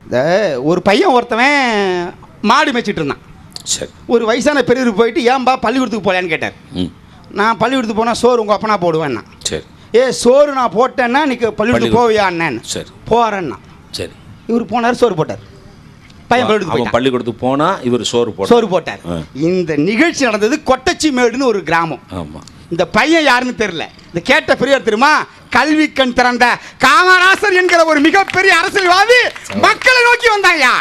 இந்த ஒரு பையன் ஒருத்தவன் மாடு மேய்ச்சிட்டு இருந்தான். சரி. ஒரு வயசான பெரியவர் போயிட்டு ஏன்பா பள்ளிக்கூடத்துக்கு போகலான்னு கேட்டார். நான் பள்ளிக்கூடத்துக்கு போனால் சோறு உங்கள் அப்பனா போடுவேன்னா. சரி. சோறு நான் போட்டேன்னா நீ பள்ளிக்கூடத்துக்கு போவியா அண்ணன்? சரி போகிறேன்னா. சரி. இவர் போனார், சோறு போட்டார். பையன் பள்ளிக்கூடத்துக்கு போனால் இவர் சோறு போட்டார். இந்த நிகழ்ச்சி நடந்தது கொட்டச்சி மேடுன்னு ஒரு கிராமம். ஆமாம். இந்த பையன் யாருன்னு தெரியல. இந்த கேட்ட பெரியவர் தெரியுமா? கல்வி கண் திறந்த காமராசர் என்கிற ஒரு மிகப்பெரிய அரசியல்வாதி மக்களை நோக்கி வந்தாயா,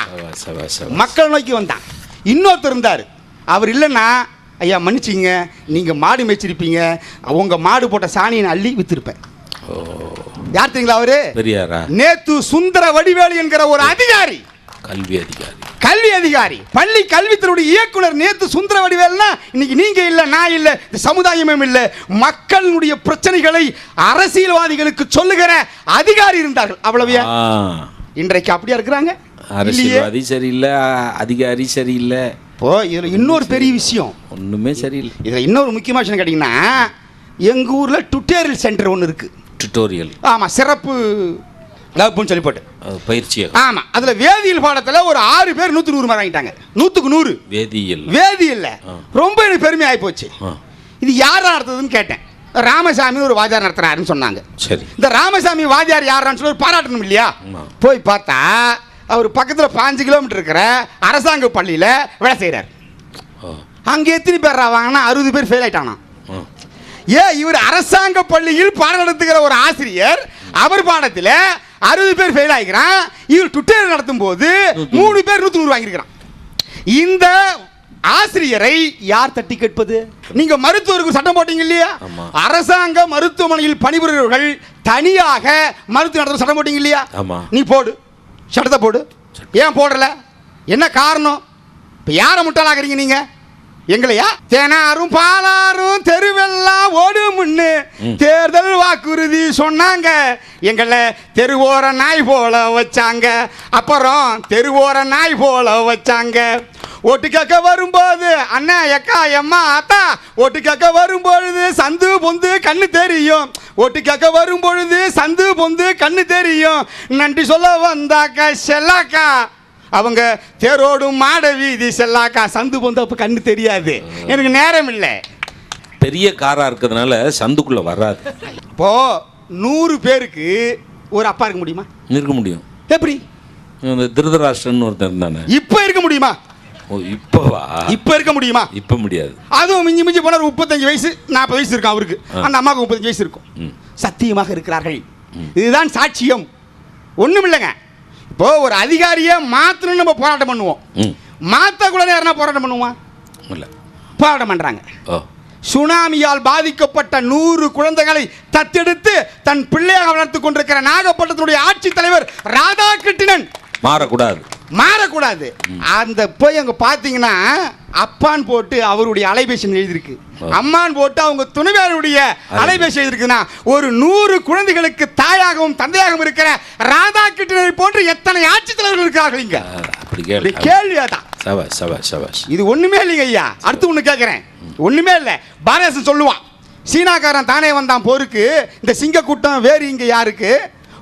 மக்களை நோக்கி வந்தான். இன்னொருத்தர் இருந்தார். அவர் இல்லைன்னா ஐயா மன்னிச்சிங்க, நீங்கள் மாடு மேய்ச்சிருப்பீங்க, உங்கள் மாடு போட்ட சாணியை அள்ளி வித்திருப்பேன். யார் தெரியுங்களா அவரு? பெரியாரா? நேத்து சுந்தர வடிவேலு என்கிற ஒரு அதிகாரி, கல்வி அதிகாரி, பள்ளி கல்வித்துறை இயக்குனர். நேத்து சுந்தர வடிவேல்னா இன்னைக்கு நீங்க இல்ல, நான் இல்ல, இந்த சமுதாயமே இல்ல, மக்களுடைய பிரச்சனைகளை அரசியல்வாதிகளுக்கு சொல்லுகிற அதிகாரி இருந்தார்கள். அவ்வளவுயா? இன்றைக்கு அப்படியா இருக்கிறாங்க? அரசியல்வாதி சரியில்லை, அதிகாரி சரியில்லை. இப்போ இதுல இன்னொரு பெரிய விஷயம், ஒண்ணுமே சரியில்லை. இதுல இன்னொரு முக்கியமான விஷயம் கேட்டீங்கன்னா, எங்க ஊர்ல டுட்டோரியல் சென்டர் ஒன்று இருக்கு. டுட்டோரியல்? ஆமா, சிறப்பு லவ்னு சொல்லி போட்டு பயிற்சி. ஆமா, அதுல வேதியியல் பாடத்துல ஒரு 6 பேர் 100 100 மார்க் வாங்கிட்டாங்க. 100க்கு 100 வேதியியல்ல. ரொம்ப எனக்கு பெருமை ஆகி போச்சு. இது யாரா நடத்துதுன்னு கேட்டேன். ராமசாமி ஒரு வாத்தியார் நடத்துறாருன்னு சொன்னாங்க. சரி. இந்த ராமசாமி வாத்தியார் யாரான்னு சொல்லி பாராட்டணும் இல்லையா? போய் பார்த்தா அவர் பக்கத்தில் 5 கிலோமீட்டர் இருக்கிற அரசாங்க பள்ளியில் வேலை செய்கிறார். அங்கே எத்தனை பேர் வாங்கினா 60 பேர் ஃபெயில் ஆயிட்டானா. இவர் அரசாங்க பள்ளியில் பாடம் நடத்துகிற ஒரு ஆசிரியர், அவர் பாடத்தில் 60 பேர் ஃபெயில் ஆகிக்கிறான். இவர் டுட்டோரியல் நடத்தும் போது 3 பேர் 100 100 வாங்கியிருக்கிறான். இந்த ஆசிரியரை யார் தட்டி கேட்பது? நீங்க மருத்துவருக்கு சட்டம் போட்டீங்க இல்லையா? அரசாங்க மருத்துவமனையில் பணிபுரியவர்கள் தனியாக மருத்துவ நடத்த சட்டம் போட்டீங்க இல்லையா? நீ போடு, சட்டத்தை போடு. ஏன் போடல? என்ன காரணம்? இப்ப யாரை முட்டாளாக்குறீங்க நீங்க? எங்களையா? தேனாரும் பாலாரும் தெருவெல்லாம் ஓடுமுன்னு தேர்தல் வாக்குறுதி சொன்னாங்க. எங்களை தெருவோர நாய் போல வச்சாங்க. அப்புறம் தெருவோர நாய் போல வச்சாங்க. ஓட்டு கேட்க வரும்போது அண்ணா எக்கா எம்மா அத்தா, ஓட்டு கேட்க வரும்பொழுது சந்து பொந்து கண்ணு தெரியும். ஓட்டு கேட்க வரும்பொழுது சந்து பொந்து கண்ணு தெரியும். நன்றி சொல்ல வந்தாக்கா செல்லாக்கா, அவங்க தேரோடும் மாட வீதி செல்லாக்கா. சந்து பொந்து அப்ப கண்ணு தெரியாது, எனக்கு நேரம் இல்லை. பெரிய காரா இருக்கிறதுனால சந்துக்குள்ள வராது. இப்போ 100 பேருக்கு ஒரு அப்பா இருக்க முடியுமா? இருக்க முடியும். எப்படி? திருதராஷ்டிரன் ஒருத்தர் இருந்தானே, இப்ப இருக்க முடியுமா? இப்பவா? இப்ப இருக்க முடியுமா? இப்ப முடியாது. அதுவும் மிஞ்சி மிஞ்சி போன 35 வயசு 40 வயசு இருக்கும் அவருக்கு. அந்த அம்மாவுக்கு 35 வயசு இருக்கும். சத்தியமாக இருக்கிறார்கள். இதுதான் சாட்சியம். ஒண்ணும் இல்லைங்க. இப்போ ஒரு அதிகாரியை மாத்தணும்னு நம்ம போராட்டம் பண்ணுவோம். மாத்த கூட யாருன்னா போராட்டம் பண்ணுவோமா? இல்ல. போராட்டம் பண்றாங்க. சுனாமியால் பாதிக்கப்பட்ட 100 குழந்தைகளை தத்தெடுத்து தன் பிள்ளையாக வளர்த்துக் கொண்டிருக்கிற நாகப்பட்டினத்துடைய ஆட்சி தலைவர் ராதாகிருஷ்ணன் மாறக்கூடாது. அந்த போய் அங்க பாத்தீங்கன்னா அப்பான் போட்டு அவருடைய அலைபேசி எழுதிருக்கு, அம்மான் போட்டு அவங்க துணைவியாருடைய அலைபேசி எழுதிருக்குன்னா, ஒரு 100 குழந்தைகளுக்கு தாயாகவும் தந்தையாகவும் இருக்கிற ராதாகிருஷ்ணனை போன்று எத்தனை ஆட்சி தலைவர்கள் இருக்கிறார்கள் இங்க? கேள்வியாதான். இது ஒண்ணுமே இல்லைங்க ஐயா. அடுத்து ஒண்ணு கேட்கிறேன். ஒண்ணுமே இல்லை. பாரதேசன் சொல்லுவான், சீனாக்காரன் தானே வந்தான் போருக்கு, இந்த சிங்க கூட்டம் வேறு இங்க யாருக்கு?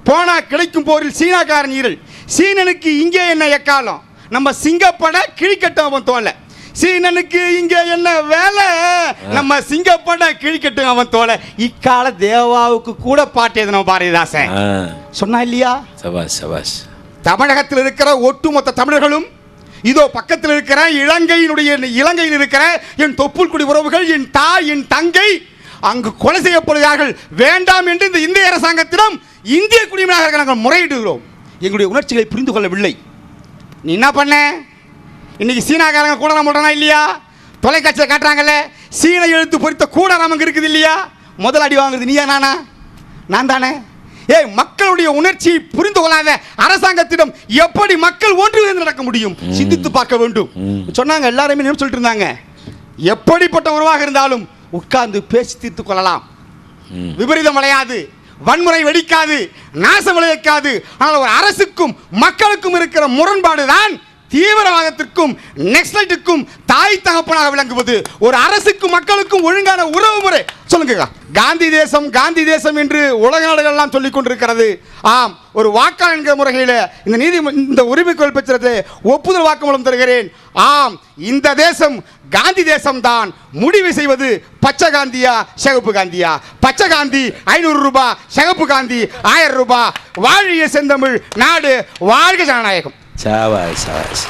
போனா கிடைக்கும் போரில் சீனாக்காரன் ஈரல். சீனனுக்கு இங்கே என்ன எக்காலம்? நம்ம சிங்கப்பட கிழிக்கட்டும் அவன் தோலை. சீனனுக்கு இங்கே என்ன வேலை? நம்ம சிங்கப்பட கிழிக்கட்டும் அவன் தோலை. இக்கால தேவாவுக்கு கூட பாட்டு எழுதின பாரதிதாசன் சொன்னா இல்லையா? தமிழகத்தில் இருக்கிற ஒட்டுமொத்த தமிழர்களும், இதோ பக்கத்தில் இருக்கிற இலங்கையில் இருக்கிற என் தொப்புள் குடி உறவுகள், என் தாய், என் தங்கை அங்கு கொலை செய்யப்படுகிறார்கள். வேண்டாம் என்று இந்த இந்திய அரசாங்கத்திடம் இந்திய குடிமகனாக நாங்கள் முறையிடுகிறோம். எங்களுடைய உணர்ச்சிகளை புரிந்து கொள்ளவில்லை. நீ என்ன பண்ண? இன்னைக்கு சீனாக்காரங்க கூட நம்ம இல்லையா? தொலைக்காட்சியில் காட்டுறாங்கல்ல, சீன எழுத்து பொறித்த கூட நமக்கு இருக்குது இல்லையா? முதல் அடி வாங்குறது நீயா நானா? நான் தானே. மக்களுடைய உணர்ச்சியை புரிந்து கொள்ளாத அரசாங்கத்திடம் எப்படி மக்கள் ஒன்று நடக்க முடியும்? சிந்தித்து பார்க்க வேண்டும் சொன்னாங்க. எல்லாருமே சொல்லிட்டு இருந்தாங்க, எப்படிப்பட்ட உறவாக இருந்தாலும் உட்கார்ந்து பேசி தீர்த்து கொள்ளலாம். விபரீதம் விளையாது, வன்முறை வெடிக்காது, நாசம் விளைவிக்காது. ஆனால் ஒரு அரசுக்கும் மக்களுக்கும் இருக்கிற முரண்பாடு தான் தீவிரவாதத்திற்கும் நெக்ஸ்லைட்டுக்கும் தாய் தகப்பனாக விளங்குவது ஒரு அரசுக்கும் மக்களுக்கும் ஒழுங்கான உறவு முறை. சொல்லுங்க. காந்தி தேசம் என்று உலக நாடுகள் எல்லாம் சொல்லிக் கொண்டிருக்கிறது. ஆம், ஒரு வாக்காளர் என்கிற முறையில் இந்த உரிமைக்குள் பெற்றது ஒப்புதல் வாக்குமூலம் தருகிறேன். ஆம், இந்த தேசம் காந்தி தேசம் தான். முடிவு செய்வது பச்சை காந்தியா சிகப்பு காந்தியா? பச்சை காந்தி 500 ரூபாய், சிகப்பு காந்தி 1000 ரூபாய். வாழிய செந்தமிழ் நாடு, வாழ்க ஜனநாயகம். சாவாய் சாவாய்.